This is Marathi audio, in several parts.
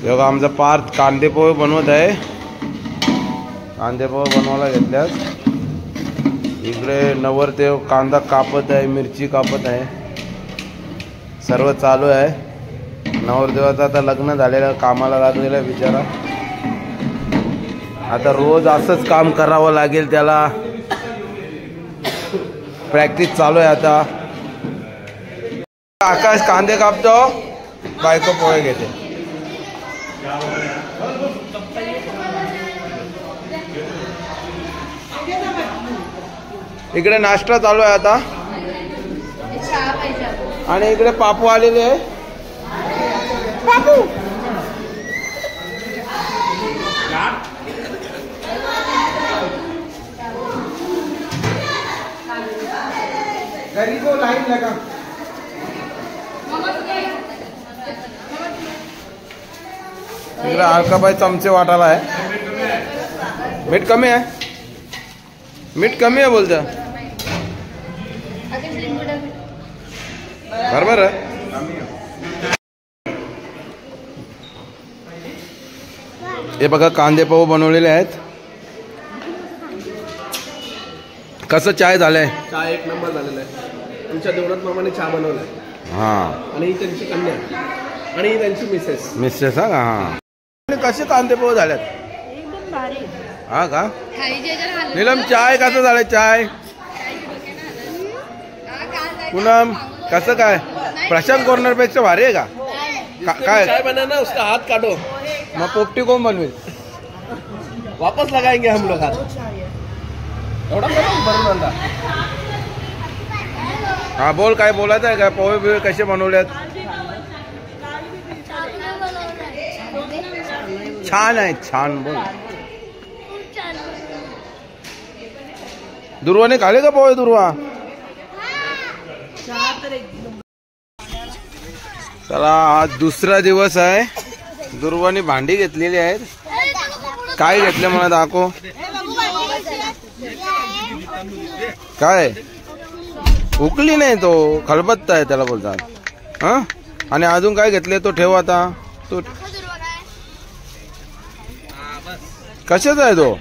बघा आमचा पार्थ कांदे पोहे बनवत आहे. कांदे पोहे बनवायला घेतल्यास. इकडे नवरदेव कांदा कापत आहे, मिरची कापत आहे. सर्व चालू आहे. नवरदेवाचं आता लग्न झालेलं, कामाला लागलेलं आहे बिचारा. आता रोज असंच काम करावं लागेल त्याला. प्रॅक्टिस चालू आहे आता. आकाश कांदे कापतो, बायको पोहे घेते. इकडे नाश्ता चालू आहे आता. आणि इकडे पापू आलेले आहे. पापू गरीबो लाइन लगा. इकडे अलकाबाई चमचे वाटायला आहे. मीठ कमी आहे, मीठ कमी आहे बोलत. बरोबर आहे. हे बघा कांदे पोहे बनवलेले आहेत. कसं चाय झालंय? चहा एक नंबर झालेला आहे. तुमच्या देवळात मामाने चहा बनवलाय. हा. आणि ही त्यांची कन्या आणि ही त्यांची मिसेस. हा हा. कसे कांदे पोहे झालेत? एकदम भारी. हा का? नीलम चाय कसं झालंय? चाय पूनम कसं काय? प्रशांत कॉर्नर पेक्षा भारी आहे का? काय चाय बनाना उसका हाथ काटो. मग पोपटी कोण बनवेल? वापस लगाएंगे हम लोग हाथ. एवढा बरोबर. हा बोल, काय बोलायचं आहे का? पोहे बिहे कसे बनवलेत? छान आहे, छान. बोल. दुर्वाने खाले का पोहे? दुर्वा चला, आज दुसरा दिवस आहे. दुर्वाने भांडी घेतलेली आहेत. काय घेतले मला दाखव. काय उकली नाही, तो खलबत्ता आहे त्याला बोलतात. हा. आणि अजून काय घेतले तो ठेव आता. तो कशाचा आहे? तो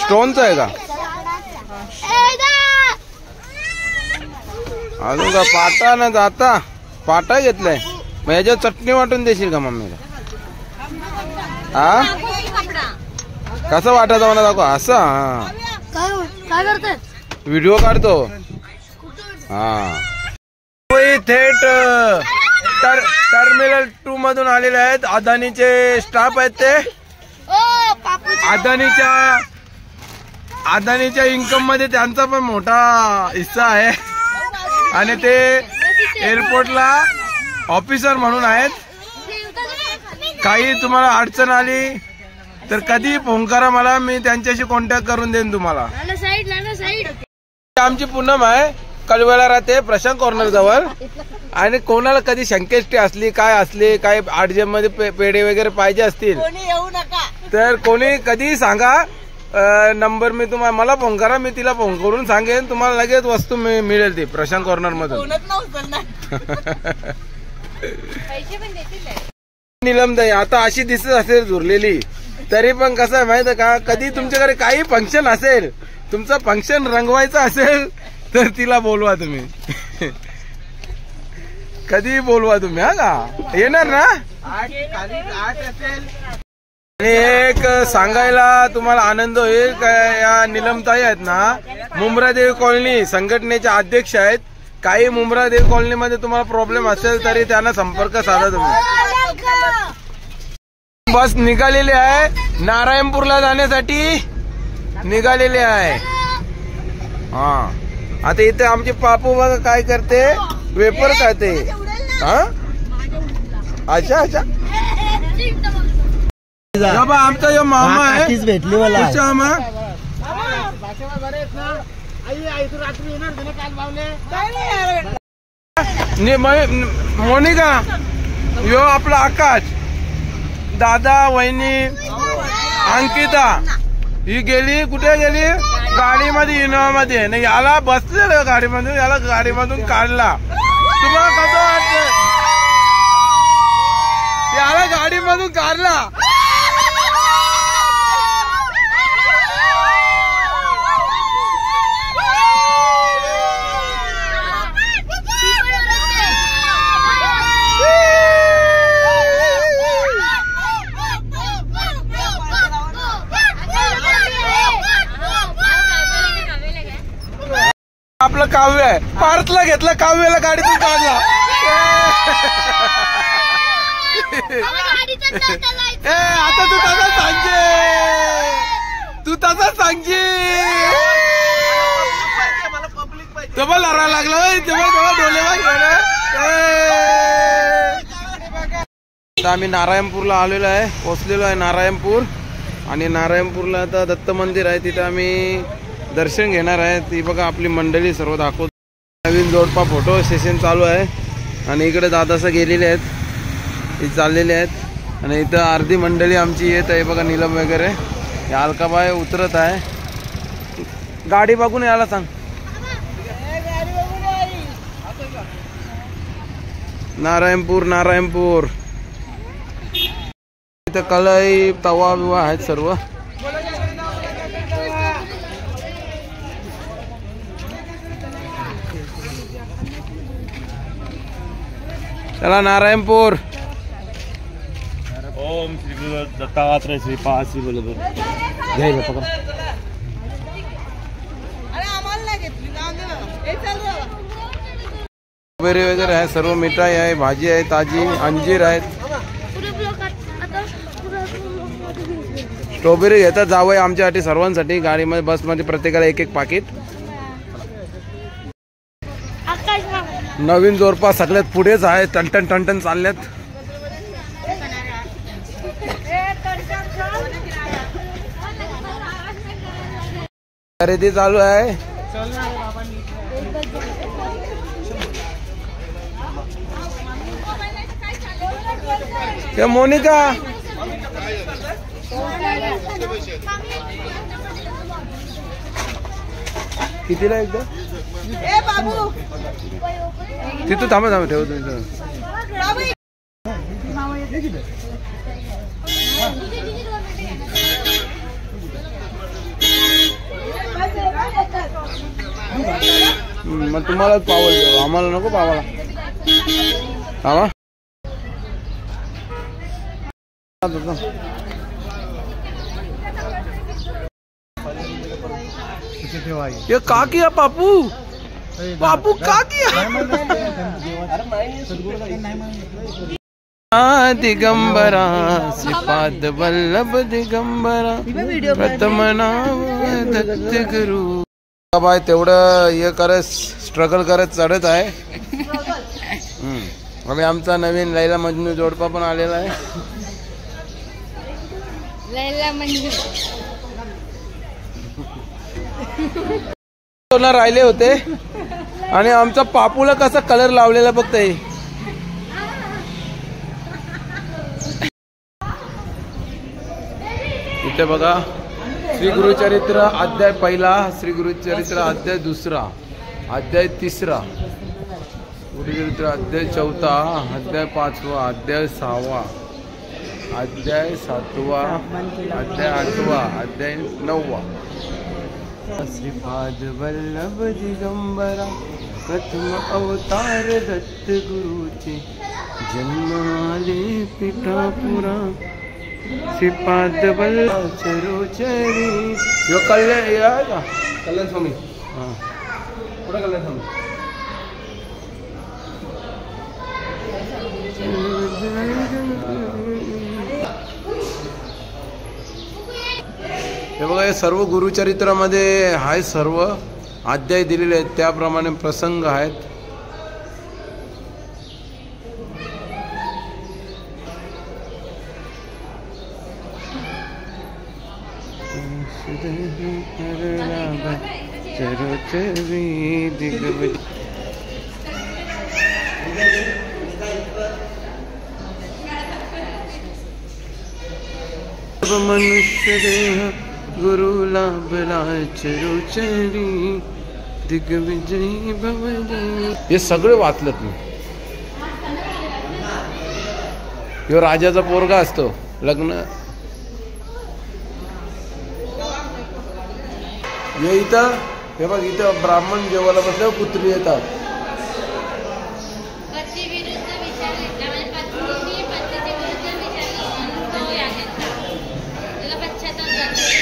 स्टोनचा आहे का? अजून का पाटा ना जाता पाटा घेतलाय. मग याच्यात चटणी वाटून देशील का मम्मीला? हा. कसं वाटायचं मला दाखव. असं. हा. काय करतात? व्हिडिओ काढतो. हा. थेट टर्मिनल 2 मधून आलेले आहेत. अदानीचे स्टाफ आहेत ते. अदानीच्या इन्कम मध्ये त्यांचा पण मोठा हिस्सा आहे. आणि ते एअरपोर्टला ऑफिसर म्हणून आहेत. काही तुम्हाला अडचण आली तर कधी फोन करा मला, मी त्यांच्याशी कॉन्टॅक्ट करून देईन तुम्हाला. आमची पूनम आहे, कलवेला राहते प्रशांत कॉर्नर जवळ. आणि कोणाला कधी संकष्टी असली, काय असली, काय आडजेम मध्ये पेढे वगैरे पाहिजे असतील तर कोणी कधी सांगा. नंबर मी तुम्हाला, मला फोन करा, मी तिला फोन करून सांगेन. तुम्हाला लगेच वस्तू मिळेल ती प्रशांत कॉर्नर मधून. नीलमताई आता अशी दिसत असेल झुरलेली, तरी पण कसं आहे माहिती आहे का, कधी तुमच्याकडे काही फंक्शन असेल, तुमचं फंक्शन रंगवायचं असेल तर तिला बोलवा तुम्ही. कधी बोलवा तुम्ही. हा का? येणार ना? 8 असेल. आणि एक सांगायला तुम्हाला आनंद होईल का, या नीलमताई आहेत ना, मुंब्रादेवी कॉलनी संघटनेच्या अध्यक्ष आहेत. काही मुंब्रादेवी कॉलनीमध्ये तुम्हाला प्रॉब्लेम असेल तरी त्यांना संपर्क साधा तुम्ही. बस निघालेली आहे, नारायणपूरला जाण्यासाठी निघालेली आहे. हा. आता इथे आमचे पापू बघा काय करते, वेपर खाते. हा. अच्छा अच्छा. बाबा आमचा जो मामा आहे भेटली मला. मोनिका, यो आपला आकाश, दादा, वहिनी, अंकिता ही गेली. कुठे गेली? गाडीमध्ये, इनोवा मध्ये. नाही याला बसलेलं गाडीमधून, याला गाडीमधून काढला. तुम्हाला कसं वाटतं? याला गाडीमध्ये मधून काढला. आपलं काव्य आहे. पार्थला घेतलं, काव्याला गाडीतून काढला. आता तू तसा सांगजे, तू तसा सांगजे. तेव्हा लढा लागला, तेव्हा डोले आम्ही नारायणपूरला आलेलो आहे, पोहोचलेलो आहे नारायणपूर. आणि नारायणपूरला आता दत्त मंदिर आहे, तिथे आम्ही दर्शन घेणार आहे. ती बघा आपली मंडळी सर्व दाखवतो. नवीन जोडपा फोटो सेशन चालू आहे. आणि इकडे दादासा गेलेले आहेत, ते चाललेले आहेत. आणि इथं अर्धी मंडळी आमची येत आहे बघा, नीलम वगैरे. हे अलकाबाई उतरत आहे. गाडी बघून यायला सांग. नारायणपूर, नारायणपूर. इथं कढई, तवा बिवा आहेत सर्व. चला नारायणपूर. ओम श्री गुरु दत्तात्रय श्रीपाद श्री बलदेव. घ्यायला पकड. स्ट्रॉबेरी वगैरे आहे, सर्व मिठाई आहे, भाजी आहे ताजी, अंजीर आहेत. स्ट्रॉबेरी घेतात जावं आमच्यासाठी सर्वांसाठी. गाडीमध्ये बसमध्ये प्रत्येकाला एक एक पाकिट. नवीन जोडपा सगळ्यात पुढेच आहे, टनटन टनटन चालल्यात. खरेदी चालू आहे. मोनिका कितीला एकदा तिथं थांबा थांबा ठेवतो. मग तुम्हालाच पावल देऊ, आम्हाला नको पावाला. हा ये का किया पापू, पापू का किया. दिगंबरा श्रीपाद वल्लभ दिगंबरा प्रथम नाव दत्त गुरु. बाय तेवढं हे करत स्ट्रगल करत चढत आहे. आणि आमचा नवीन लैला मजनू जोडपा पण आलेला आहे. लैला मजनू राहिले होते. आणि आमचा पापूला कसा कलर लावलेला बघताय. इथे बघा श्री गुरुचरित्र अध्याय पहिला, श्री गुरुचरित्र अध्याय दुसरा, अध्याय तिसरा, गुरुचरित्र अध्याय चौथा, अध्याय पाचवा, अध्याय सहावा, अध्याय सातवा, अध्याय आठवा, अध्याय नववा. श्रीपाद वल्लभ दिगंबरा प्रथम अवतार दत्त गुरुचे जन्माले पिठापुरा. श्रीपाद वल्लभ चरोचरी. यो कल्याण स्वामी. हा पुढे कल्याण स्वामी. हे बघा, हे सर्व गुरुचरित्रामध्ये आहे, सर्व अध्याय दिलेले आहेत, त्याप्रमाणे प्रसंग आहेत. मनुष्य देह गुरु लाभला चरोचरी दिग्विजयी भवजयी. हे सगळे वाचलं तुम्ही. ह्यो राजाचा पोरगा असतो लग्न. हे इथं हे बघ, इथं ब्राह्मण जेवायला बसल्यावर कुत्री येतात.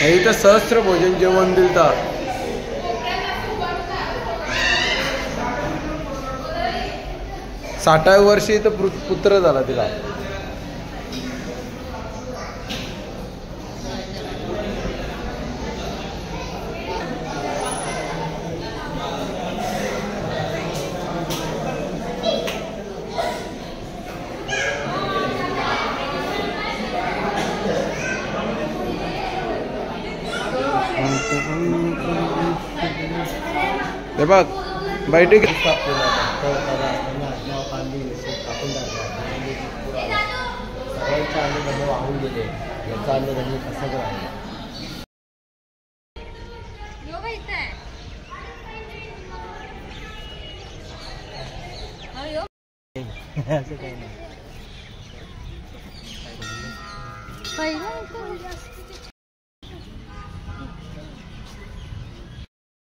इथं सहस्त्र भोजन जेवण दिलतात. 60व्या वर्षी इथं पुत्र झाला तिला. हे बघ बैठक वाहून गेले याचा अन्न त्यांनी कसं राहिलं. असं काही नाही.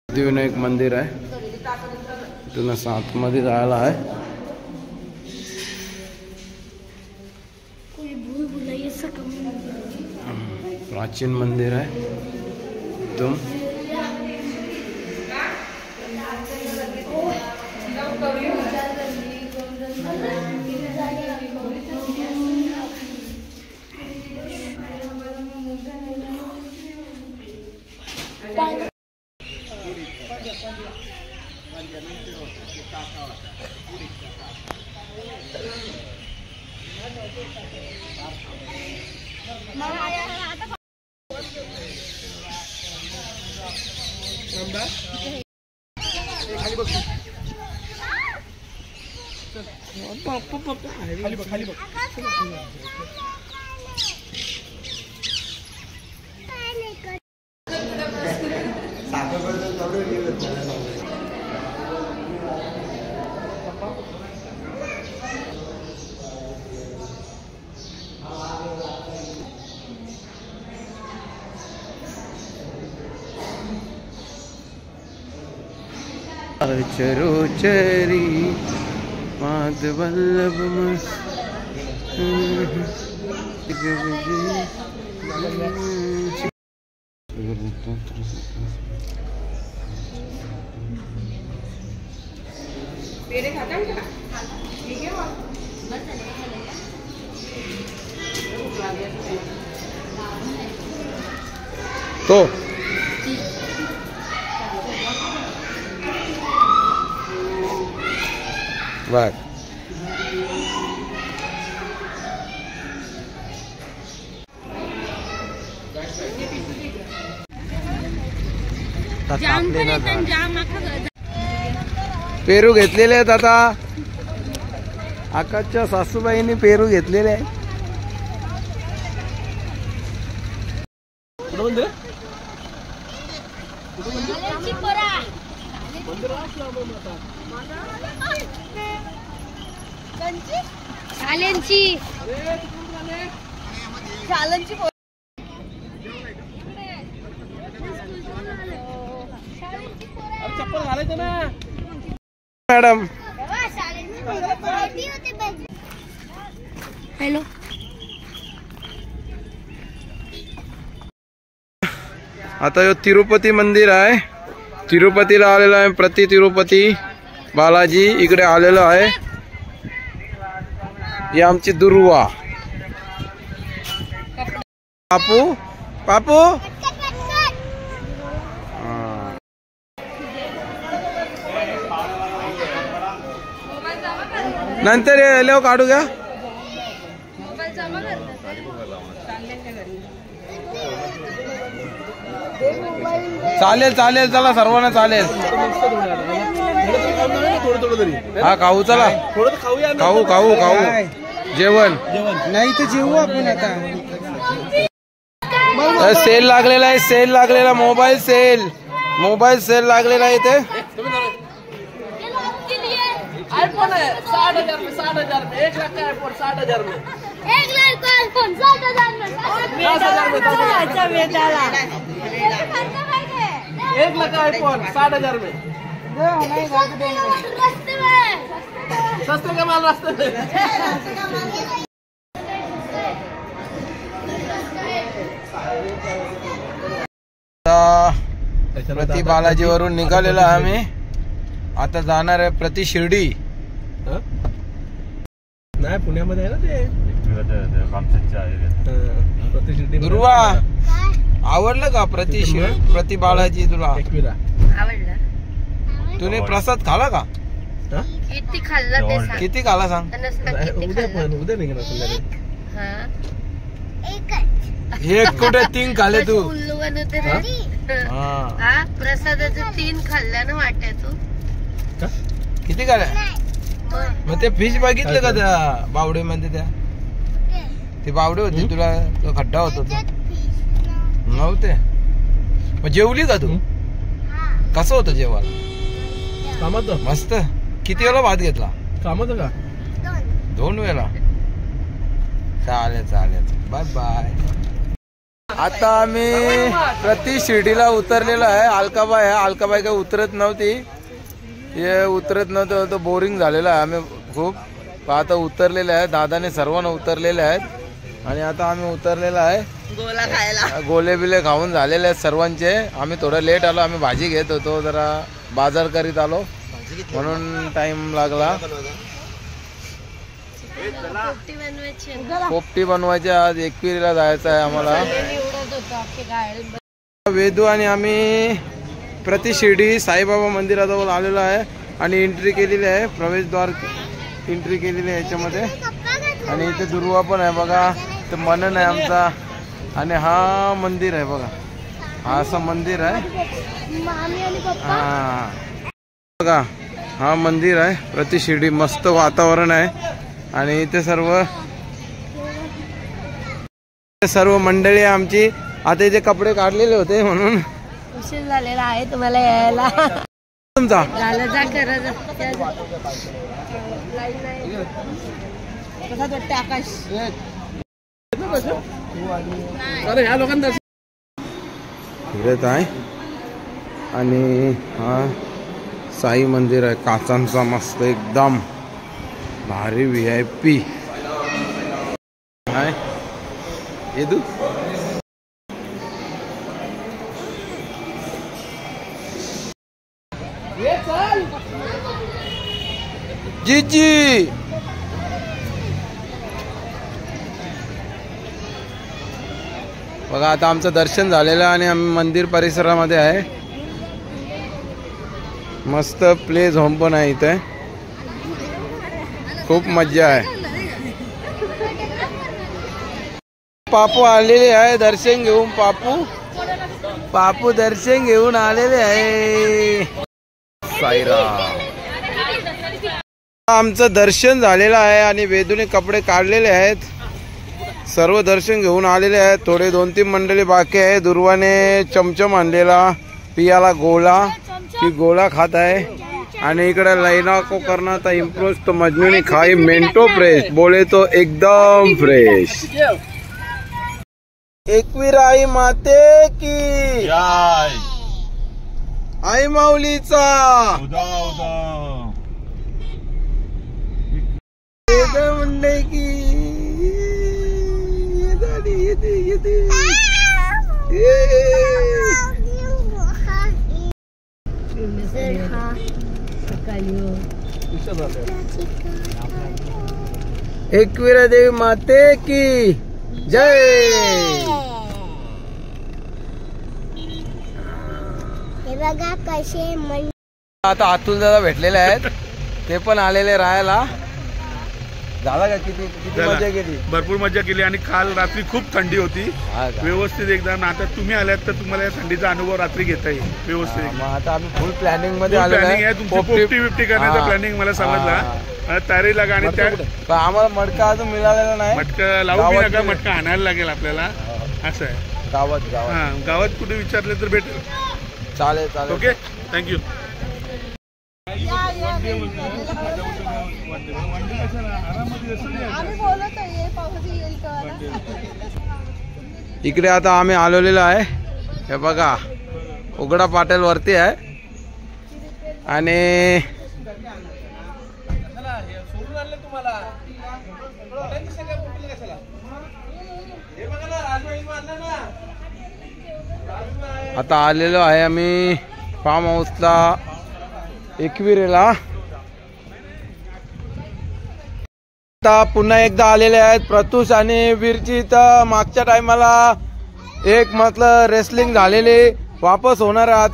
सिद्धिविनायक मंदिर आहे. इथून आतमध्ये जायला आहे. प्राचीन मंदिर आहे एकदम. चरोचरी माध वल्लभ तो बघ. पेरू घेतलेले आहेत आता. आकाशच्या सासूबाईंनी पेरू घेतलेले आहे. चप्पल घालायचं ना मॅडम. हॅलो. आता हे तिरुपती मंदिर आहे. तिरुपतीला आलेलो आहे. प्रति तिरुपती बालाजी इकडे आलेलो आहे. ही आमची दुर्वा. पापू पापू नंतर येलो काढू घ्या. चालेल चालेल चला सर्वांना चालेल. हा खाऊ चला. खाऊ खाऊ खाऊ जेवण नाही तर जेवू आपण आता. सेल लागलेला आहे. सेल लागलेला मोबाईल सेल लागलेला आहे इथे. आईफोन है 60,000 में 60,000 में 1 लाख का आईफोन 60,000 में 1 लाख का आईफोन 60,000 में 10,000 में 1 लाख का आईफोन 60,000 में रस्ते में सस्ते का माल रास्ते में प्रति बालाजीवरून निघालेलो आहे आम्ही. आता जाणार आहे प्रति शिर्डी. नाही पुण्यामध्ये आहे ना ते कामचच्या आहे. प्रतिशिर्डी दुर्वा आवडलं का प्रति बालाजी तुला? एकविरा आवडलं. तुने प्रसाद खाला का? किती खाल्ला ते सांग. किती खाला सांग? उद्या निघणार संध्याकाळी. एक कुठे 3 खाले तू? उल्लू बनवते ना. हा. प्रसादाचे 3 खाल्ल्या ना वाट्या तू. किती खाल्या? मग ते फिश बघितलं का त्या बावडे मध्ये? त्या ती बावडे होती तुला तो खड्डा होता तो नव्हते. मग जेवली का तू? कसं होतं जेवण? कामात मस्त. किती वेळा भात घेतला? कामात का 2 वेळा. चालेल चालेल बाय बाय. आता आम्ही प्रति शिर्डीला उतरलेलो आहे. अलकाबाई आहे. अलकाबाई काय उतरत नव्हती. हे उतरत नव्हतं तो बोरिंग झालेला आहे. आम्ही खूप आता उतरलेले आहे. दादाने सर्वांना उतरलेले आहेत आणि आता आम्ही उतरलेला आहे. गोला खायला गोले बिले खाऊन झालेले आहेत सर्वांचे. आम्ही थोडं लेट आलो. आम्ही भाजी घेत होतो जरा बाजार करीत आलो म्हणून टाइम लागला. पोपटी बनवायची. आज एकविरीला जायचं आहे आम्हाला. वेदू आणि आम्ही प्रति शिर्डी साईबाबा मंदिराजवळ आलेलो आहे आणि एंट्री केलेली आहे. प्रवेशद्वार एंट्री केलेली आहे याच्यामध्ये. आणि इथे दुर्वा पण आहे बघा. इथे मनन आहे आमचा आणि हा मंदिर आहे बघा. हा असं मंदिर आहे. हा बघा हा मंदिर आहे प्रति शिर्डी. मस्त वातावरण आहे आणि इथे सर्व मंडळी आमची. आता इथे कपडे काढलेले होते म्हणून उशीर झालेला आहे तुम्हाला यायला. तुमचा झालं जा खरं आकाश. अरे ह्या लोकांना फिरत आहे आणि हा साई मंदिर आहे काचांचा मस्त एकदम भारी VIP आहे. येदू जीजी बघा. आता आमचं दर्शन झालेलं आहे आणि आम्ही मंदिर परिसरामध्ये आहे. मस्त प्ले झोन पण आहे इथे. खूप मजा आहे. पापू आलेले आहे दर्शन घेऊन. पापू दर्शन घेऊन आलेले आहे. साईराम. आमचं दर्शन झालेलं आहे आणि वेदूने कपडे काढलेले आहेत. सर्व दर्शन घेऊन आलेले आहेत. थोडे 2-3 मंडळी बाकी आहे. दुर्वाने चमचम आणलेला पियाला गोला. ती गोला खात आहे आणि इकडे लैना को करना था इम्प्रोज तो मजनू ने खाई मेंटो फ्रेश. बोले तो एकदम फ्रेश. एकवीरा आई माते की जय. आई माऊलीचा म्हणले की एकवीरा देवी माते की जय. बघा कसे आता अतुल दादा भेटलेले आहेत. ते पण आलेले राहायला. झाला का? किती मजा केली? भरपूर मजा केली आणि काल रात्री खूप थंडी होती व्यवस्थित एकदम. आता तुम्ही आल्यात तर तुम्हाला या थंडीचा अनुभव रात्री घेता येईल व्यवस्थित. आता आम्ही फुल प्लॅनिंग मध्ये आलेलो आहे. तुमची पोपटी करण्याचा प्लॅनिंग मला समजला. तयारी लागा आणि त्या आम्हाला मटका अजून मिळालेला नाही. मटका लावू बी नका. मटका आणायला लागेल आपल्याला असं आहे. गावात कुठे विचारले तर भेटेल. चालेल. Okay thank you. इकडे आता आम्ही आलेलो आहे. हे बघा उघडा पाटील वरती आहे आणि आता आलेलो आहे आम्ही फार्म हाऊसला एकविरेला. आता पुन्हा एकदा आलेले आहेत प्रत्युष आणि वीरची. तर मागच्या टायमाला एक म्हटलं रेसलिंग झालेली वापस होणार आहे.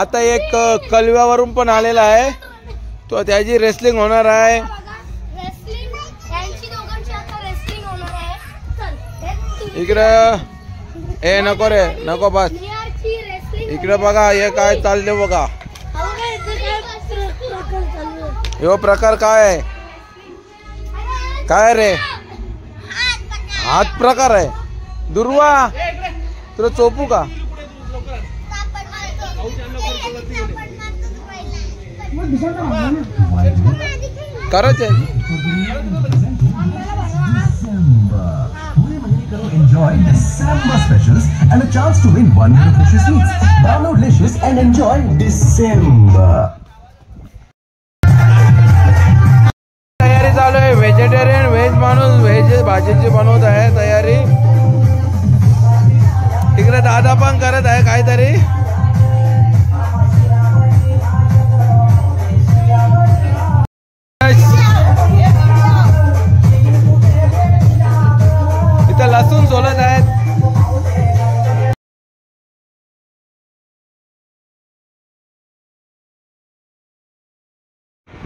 आता एक कलव्यावरून पण आलेला आहे तो त्याची रेसलिंग होणार आहे. इकडं ए नको रे नको बस. इकडे बघा हे काय चालले बघा. यो प्रकार काय आहे काय रे हात प्रकार आहे. दुर्वा तुला चोपू का करच Enjoy December specials and a chance to win 1 nutritious sweets. Download Licious and enjoy December. तयारी चालू आहे. व्हेजिटेरियन व्हेज माणूस व्हेज भाजीची बनवत आहे तयारी. तिकडे दादा पण करत आहे काहीतरी. इथं लसूण सोलत आहेत.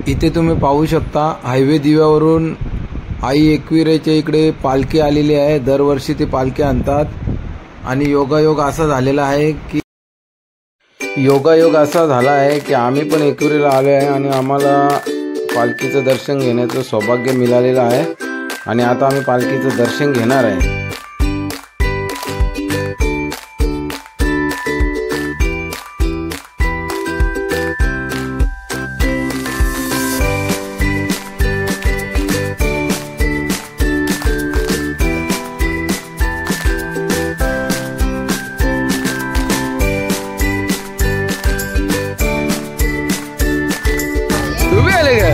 इथे तुम्ही पाहू शकता हायवे दिव्यावरून आई एकविरेच्या इकडे पालखी आलेली आहे. दरवर्षी ती पालखी आणतात आणि योगायोग असा झालेला आहे की आम्ही पण एकविरेला आलो आहे आणि आम्हाला पालखीचं दर्शन घेण्याचं सौभाग्य मिळालेलं आहे आणि आता आम्ही पालखीचं दर्शन घेणार आहे. तुम्ही आले का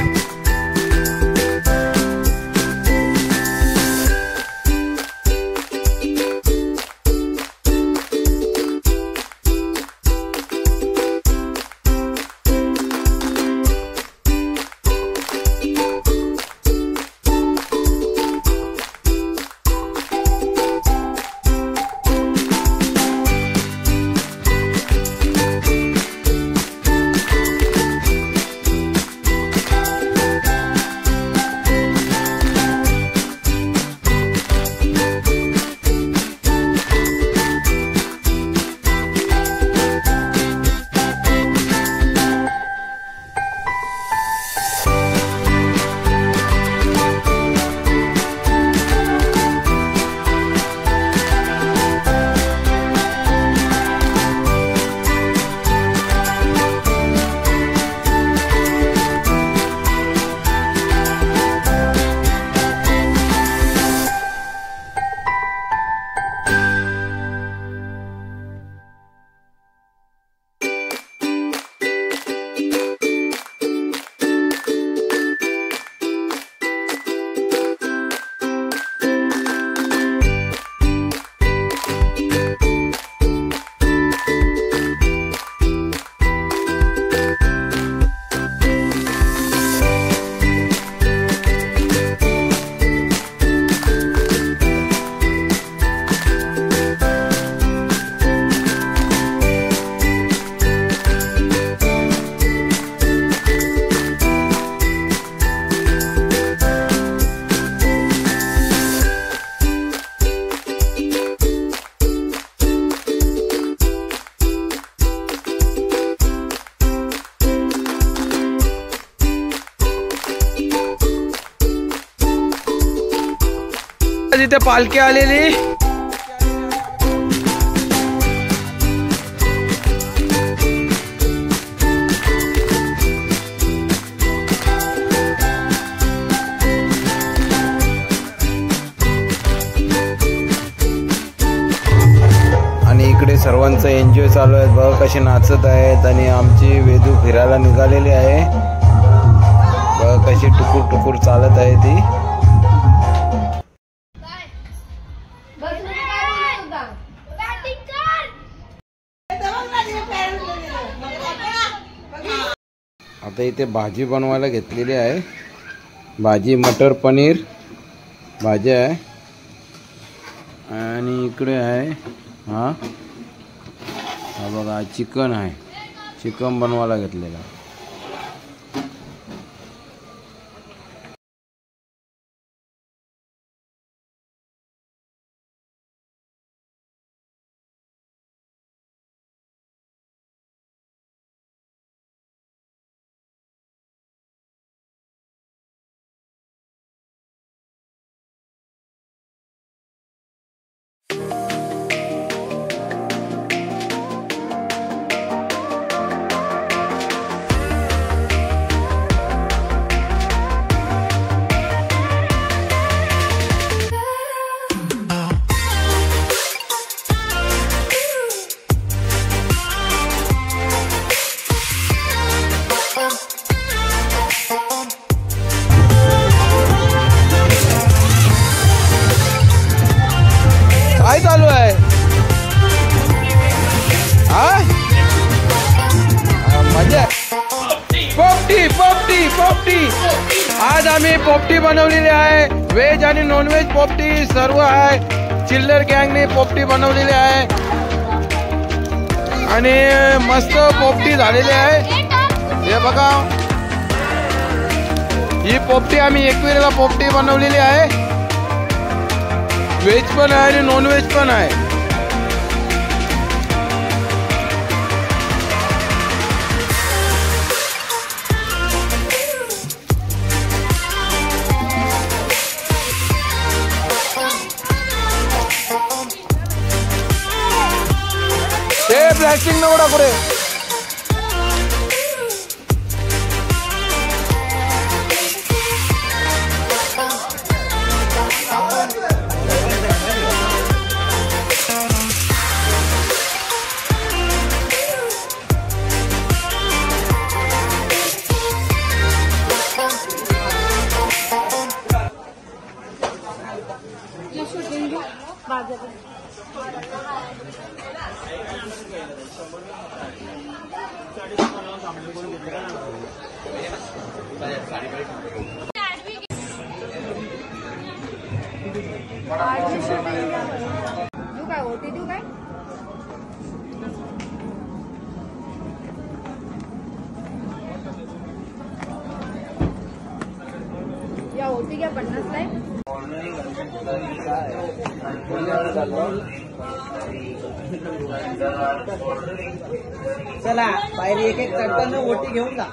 तिथे पालखी आलेली. सर्वांचं एन्जॉय चालू आहे बघा, कसे नाचत आहेत. आणि आमची वेदू फिरायला निघालेली आहे बघा, कशी टुकूर टुकूर चालत आहे ती. आता इथे भाजी बनवायला घेतलेली आहे. भाजी मटर पनीर भाजी आहे. आणि इकडे आहे हा बघा चिकन आहे. चिकन बनवायला घेतलेला. काय चालू आहे मजा. पोपटी पोपटी पोपटी. आज आम्ही पोपटी बनवलेली आहे. व्हेज आणि नॉनव्हेज पोपटी सर्व आहे. चिल्लर गँगने पोपटी बनवलेली आहे आणि मस्त पोपटी झालेली आहे. हे बघा, ही पोपटी आम्ही एकविरेला पोपटी बनवलेली आहे. व्हेज पण आहे आणि नॉनव्हेज पण आहे. हे प्लास्टिक नको टाकू रे. काय होती तू काय या होती क्या 50 काय. चला बाहेर एक एक करताना ओटी घेऊन जा.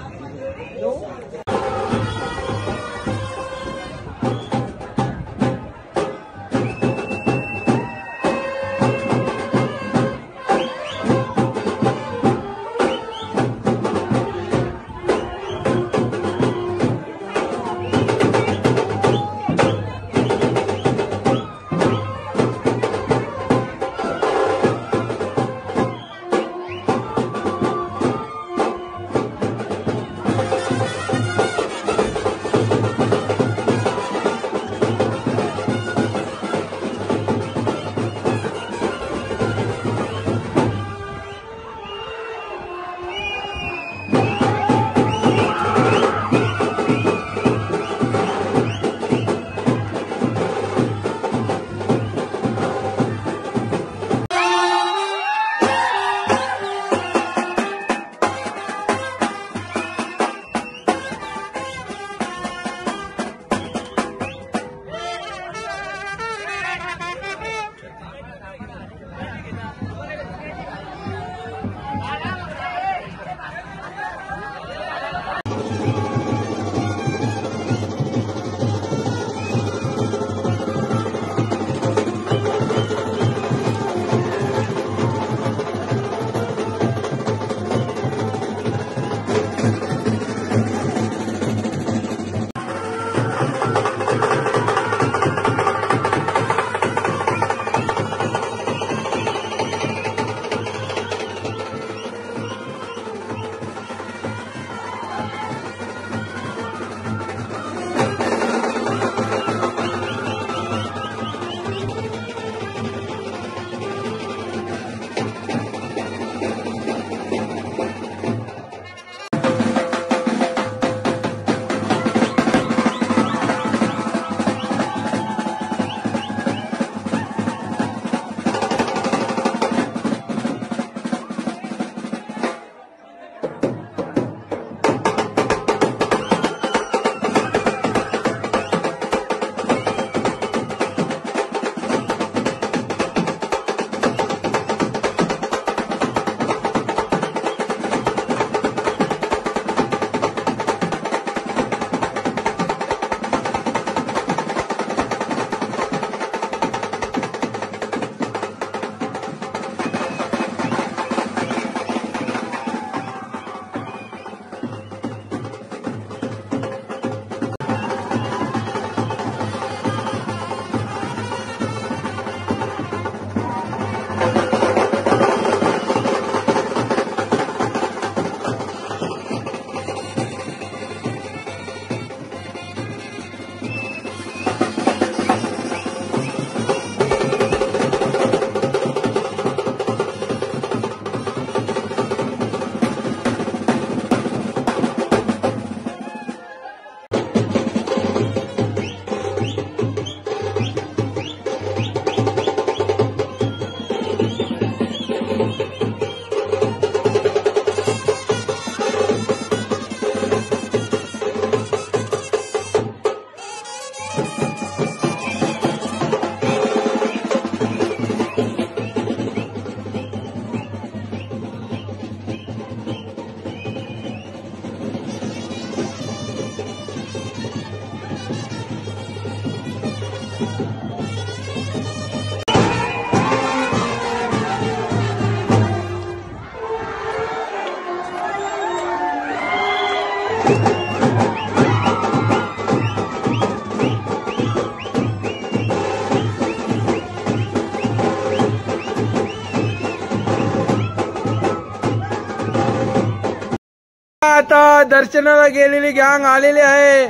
दर्शनाला गेलेली गँग आलेली आहे,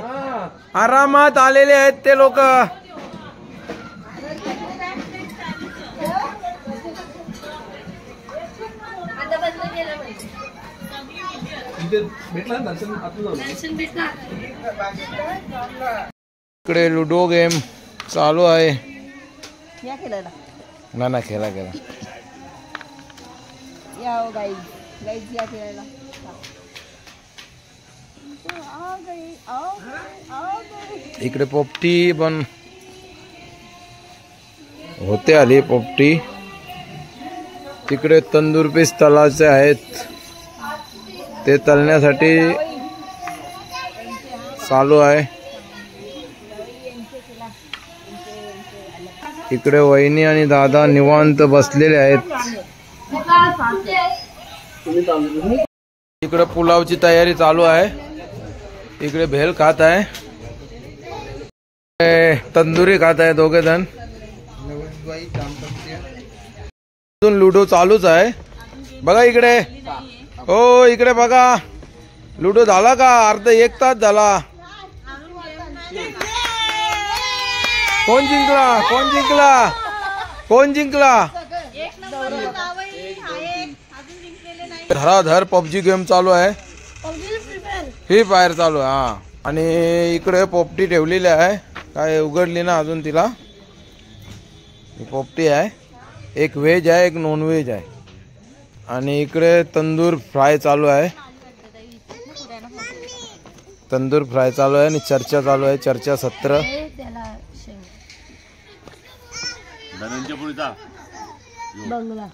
आरामात आलेले आहेत ते लोक. इकडे लुडो गेम चालू आहे. ना खेळा इकडे पोपटी पण होते आली पोपटी. तिकडे तंदूर पीस तलाचे आहेत, ते तळण्यासाठी चालू आहे. इकडे वहिनी आणि दादा निवांत बसलेले आहेत. इकडे पुलावची तयारी चालू आहे. इकडे भेल खात आहे, तंदुरी खात आहे दोघे जण. लुडो चालूच आहे बघा इकडे. हो इकडे बघा, लुडो झाला का? अर्धा 1 तास झाला. कोण जिंकला? धराधर पबजी गेम चालू आहे, फ्री फायर चालू आहे. हा, आणि इकडे पोपटी ठेवलेली आहे, काय उघडली ना अजून तिला. पोपटी आहे, एक व्हेज आहे, एक नॉन व्हेज आहे. आणि इकडे तंदूर फ्राय चालू आहे, आणि चर्चा चालू आहे, चर्चा सत्र. बंगला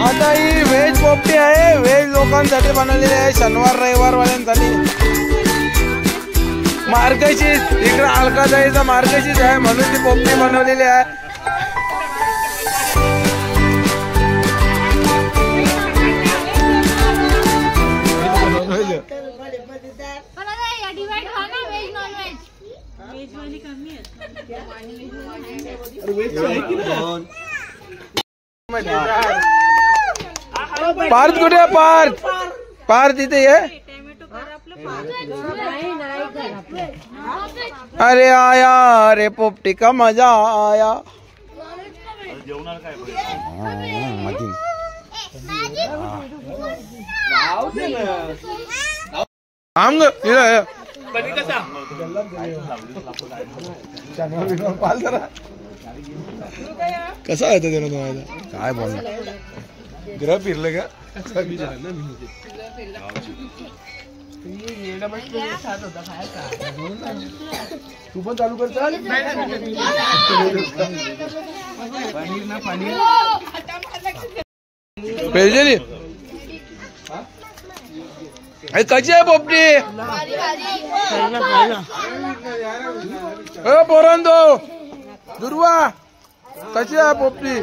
आता ही व्हेज पोपटी आहे, व्हेज लोकांसाठी बनवलेली आहे, शनिवार रविवार वाल्यांसाठी. मार्गशीर्ष इकडे अलकाताईचा मार्गशीर्ष आहे म्हणून ती पोपटी बनवलेली आहे. पार्थ कुठे आहे? पार्थ इथे ये. अरे आया रे पोपटी का मजा आया. कसा आहे ते काय बोलणार? ग्रह फिरलं का? तू पण चालू कर. चाल पेजली कशी आहे पोपटी? पोरांनो दुर्वा कशी आहे पोपटी?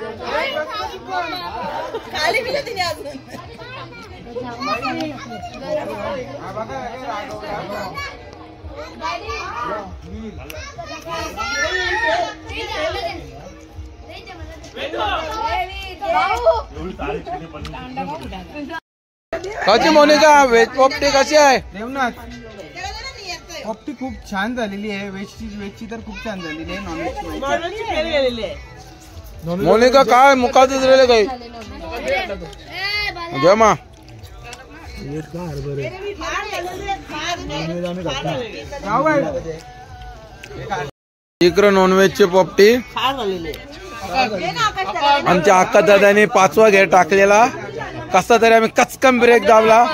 कशी मोनिका व्हेज पोपटी कशी आहे? देवनाथ पोपटी खूप छान झालेली आहे. वेजची तर खूप छान झालेली आहे. नॉनव्हेज मोनिका काय मुखातच राहिले काही घ्या मा. इकडं नॉनव्हेजची पोपटी आमच्या अक्का दादाने 5वा घेर टाकलेला. कसा तरी आम्ही कचकन ब्रेक दाबला.